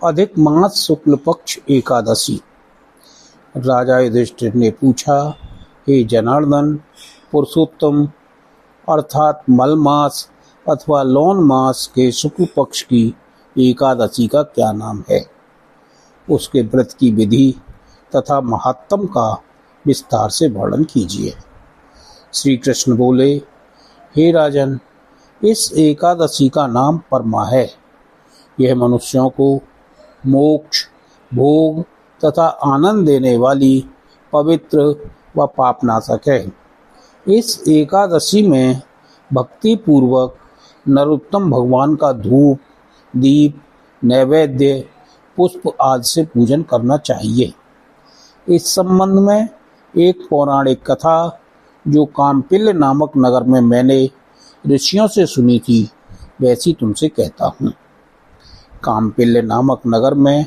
अधिक मास शुक्ल पक्ष एकादशी। राजा युधिष्ठिर ने पूछा, हे जनार्दन, पुरुषोत्तम अर्थात मल मास अथवा लौन मास के शुक्ल पक्ष की एकादशी का क्या नाम है? उसके व्रत की विधि तथा महात्म का विस्तार से वर्णन कीजिए। श्री कृष्ण बोले, हे राजन, इस एकादशी का नाम परमा है। यह मनुष्यों को मोक्ष, भोग तथा आनंद देने वाली पवित्र व पापनाशक है। इस एकादशी में भक्ति पूर्वक नरोत्तम भगवान का धूप, दीप, नैवेद्य, पुष्प आदि से पूजन करना चाहिए। इस संबंध में एक पौराणिक कथा जो काम्पिल्य नामक नगर में मैंने ऋषियों से सुनी थी, वैसी तुमसे कहता हूँ। काम्पिल्य नामक नगर में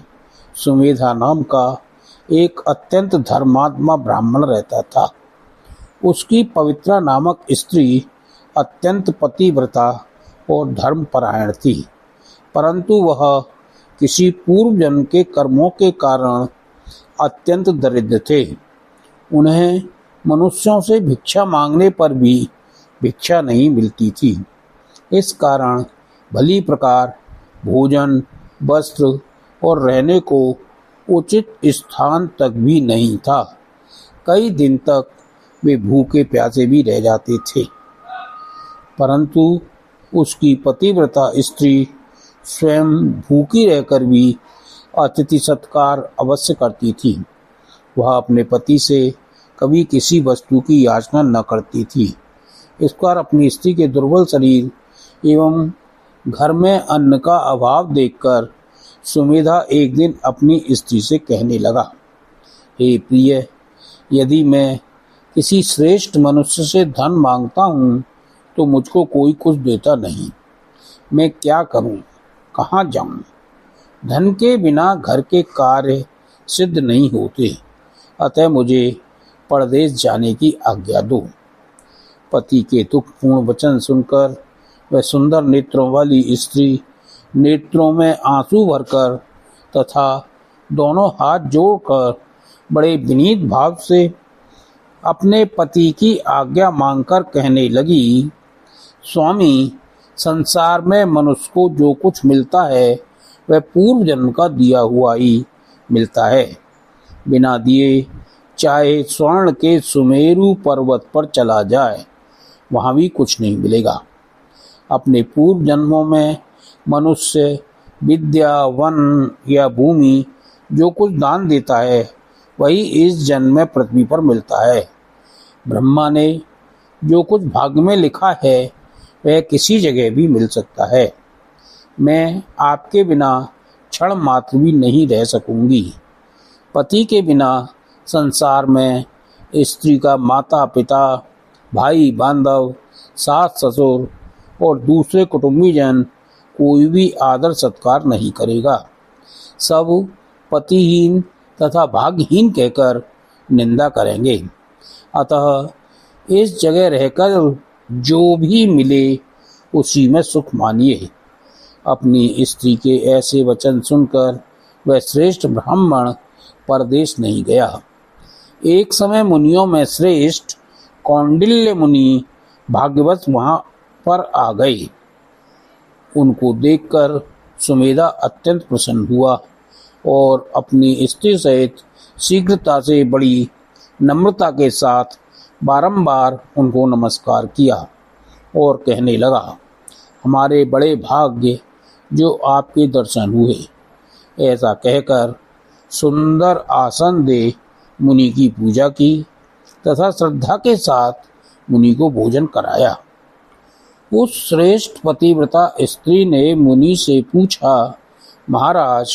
सुमेधा नाम का एक अत्यंत धर्मात्मा ब्राह्मण रहता था। उसकी पवित्रा नामक स्त्री अत्यंत पतिव्रता और धर्मपरायण थी, परंतु वह किसी पूर्व जन्म के कर्मों के कारण अत्यंत दरिद्र थे। उन्हें मनुष्यों से भिक्षा मांगने पर भी भिक्षा नहीं मिलती थी। इस कारण भली प्रकार भोजन, वस्त्र और रहने को उचित स्थान तक भी नहीं था। कई दिन तक वे भूखे प्यासे भी रह जाते थे, परंतु उसकी पतिव्रता स्त्री स्वयं भूखी रहकर भी अतिथि सत्कार अवश्य करती थी। वह अपने पति से कभी किसी वस्तु की याचना न करती थी। इस पर अपनी स्त्री के दुर्बल शरीर एवं घर में अन्न का अभाव देखकर सुमेधा एक दिन अपनी स्त्री से कहने लगा, हे प्रिय, यदि मैं किसी श्रेष्ठ मनुष्य से धन मांगता हूँ तो मुझको कोई कुछ देता नहीं। मैं क्या करूँ, कहाँ जाऊँ? धन के बिना घर के कार्य सिद्ध नहीं होते, अतः मुझे परदेश जाने की आज्ञा दो। पति के दुखपूर्ण वचन सुनकर वह सुंदर नेत्रों वाली स्त्री नेत्रों में आंसू भरकर तथा दोनों हाथ जोड़कर बड़े विनीत भाव से अपने पति की आज्ञा मांगकर कहने लगी, स्वामी, संसार में मनुष्य को जो कुछ मिलता है वह पूर्व जन्म का दिया हुआ ही मिलता है। बिना दिए चाहे स्वर्ण के सुमेरु पर्वत पर चला जाए, वहाँ भी कुछ नहीं मिलेगा। अपने पूर्व जन्मों में मनुष्य विद्या, वन या भूमि जो कुछ दान देता है वही इस जन्म में पृथ्वी पर मिलता है। ब्रह्मा ने जो कुछ भाग्य में लिखा है वह किसी जगह भी मिल सकता है। मैं आपके बिना क्षण मात्र भी नहीं रह सकूंगी। पति के बिना संसार में स्त्री का माता पिता, भाई बांधव, सास ससुर और दूसरे कुटुंबीजन कोई भी आदर सत्कार नहीं करेगा। सब पतिहीन तथा भाग्यहीन कहकर निंदा करेंगे। अतः इस जगह रहकर जो भी मिले उसी में सुख मानिए। अपनी स्त्री के ऐसे वचन सुनकर वह श्रेष्ठ ब्राह्मण परदेश नहीं गया। एक समय मुनियों में श्रेष्ठ कौंडिल्य मुनि भाग्यवश वहां पर आ गए। उनको देखकर सुमेधा अत्यंत प्रसन्न हुआ और अपनी स्त्री सहित शीघ्रता से बड़ी नम्रता के साथ बारंबार उनको नमस्कार किया और कहने लगा, हमारे बड़े भाग्य जो आपके दर्शन हुए। ऐसा कहकर सुंदर आसन दे मुनि की पूजा की तथा श्रद्धा के साथ मुनि को भोजन कराया। उस श्रेष्ठ पतिव्रता स्त्री ने मुनि से पूछा, महाराज,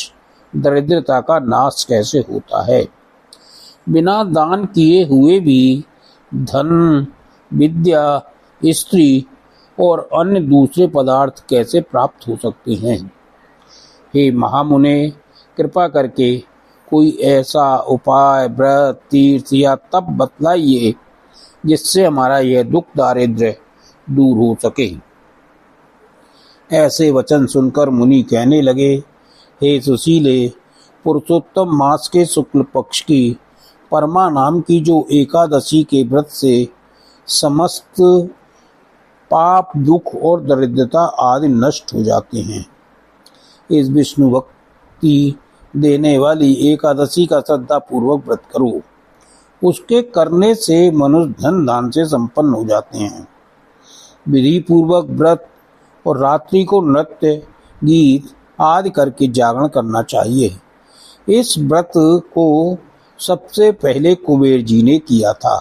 दरिद्रता का नाश कैसे होता है? बिना दान किए हुए भी धन, विद्या, स्त्री और अन्य दूसरे पदार्थ कैसे प्राप्त हो सकते हैं? हे महामुने, कृपा करके कोई ऐसा उपाय, व्रत, तीर्थ या तप बतलाइए जिससे हमारा यह दुख दारिद्र्य दूर हो सके। ऐसे वचन सुनकर मुनि कहने लगे, हे सुशीले, पुरुषोत्तम मास के शुक्ल पक्ष की परमा नाम की जो एकादशी के व्रत से समस्त पाप, दुख और दरिद्रता आदि नष्ट हो जाते हैं। इस विष्णु भक्ति देने वाली एकादशी का श्रद्धा पूर्वक व्रत करो। उसके करने से मनुष्य धन दान से संपन्न हो जाते हैं। विधि पूर्वक व्रत और रात्रि को नृत्य, गीत आदि करके जागरण करना चाहिए। इस व्रत को सबसे पहले कुबेर जी ने किया था।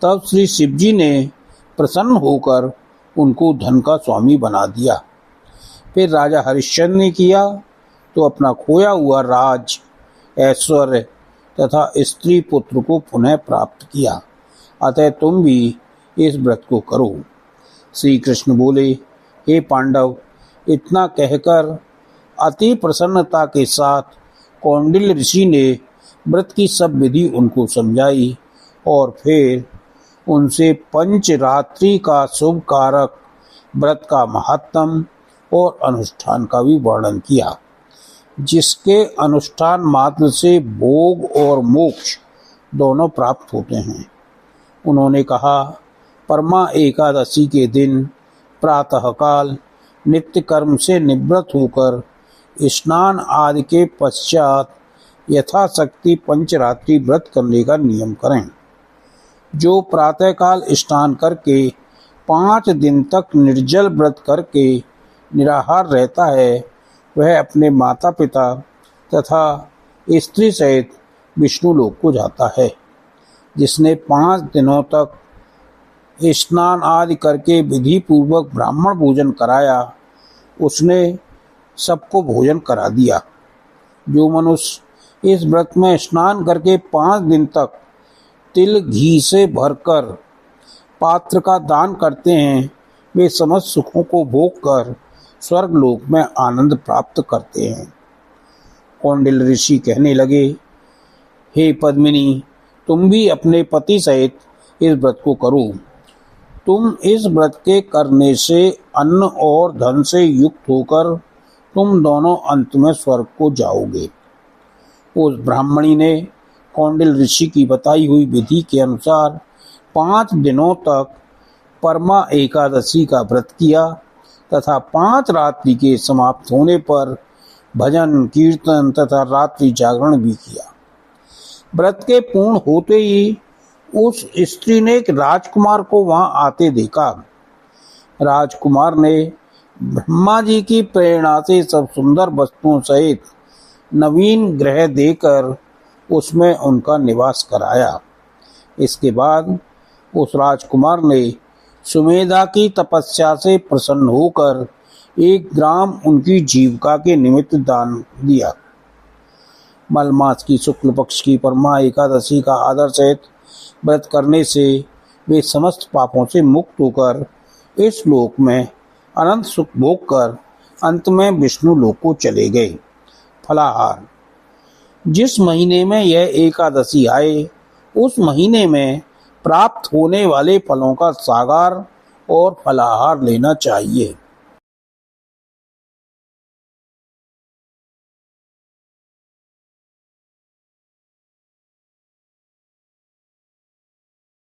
तब श्री शिव जी ने प्रसन्न होकर उनको धन का स्वामी बना दिया। फिर राजा हरिश्चंद्र ने किया तो अपना खोया हुआ राज, ऐश्वर्य तथा स्त्री पुत्र को पुनः प्राप्त किया। अतः तुम भी इस व्रत को करो। श्री कृष्ण बोले, हे पांडव, इतना कहकर अति प्रसन्नता के साथ कौंडिल्य ऋषि ने व्रत की सब विधि उनको समझाई और फिर उनसे पंचरात्रि का शुभ कारक व्रत का महत्तम और अनुष्ठान का भी वर्णन किया, जिसके अनुष्ठान मात्र से भोग और मोक्ष दोनों प्राप्त होते हैं। उन्होंने कहा, परमा एकादशी के दिन प्रातःकाल नित्य कर्म से निवृत्त होकर स्नान आदि के पश्चात यथाशक्ति पंचरात्रि व्रत करने का नियम करें। जो प्रातःकाल स्नान करके 5 दिन तक निर्जल व्रत करके निराहार रहता है, वह अपने माता पिता तथा स्त्री सहित विष्णु लोक को जाता है। जिसने 5 दिनों तक स्नान आदि करके विधि पूर्वक ब्राह्मण भोजन कराया, उसने सबको भोजन करा दिया। जो मनुष्य इस व्रत में स्नान करके 5 दिन तक तिल घी से भरकर पात्र का दान करते हैं, वे समस्त सुखों को भोग कर स्वर्ग लोक में आनंद प्राप्त करते हैं। कौंडिल्य ऋषि कहने लगे, हे पद्मिनी, तुम भी अपने पति सहित इस व्रत को करो। तुम इस व्रत के करने से अन्न और धन से युक्त होकर तुम दोनों अंत में स्वर्ग को जाओगे। उस ब्राह्मणी ने कौंडिल्य ऋषि की बताई हुई विधि के अनुसार 5 दिनों तक परमा एकादशी का व्रत किया तथा 5 रात्रि के समाप्त होने पर भजन, कीर्तन तथा रात्रि जागरण भी किया। व्रत के पूर्ण होते ही उस स्त्री ने एक राजकुमार को वहां आते देखा। राजकुमार ने ब्रह्मा जी की प्रेरणा से सब सुंदर वस्तुओं सहित नवीन ग्रह देकर उसमें उनका निवास कराया। इसके बाद उस राजकुमार ने सुमेधा की तपस्या से प्रसन्न होकर 1 ग्राम उनकी जीविका के निमित्त दान दिया। मलमास की शुक्ल पक्ष की परमा एकादशी का आदर सहित व्रत करने से वे समस्त पापों से मुक्त होकर इस लोक में अनंत सुख भोग कर अंत में विष्णु लोक को चले गए। फलाहार, जिस महीने में यह एकादशी आए, उस महीने में प्राप्त होने वाले फलों का सागार और फलाहार लेना चाहिए।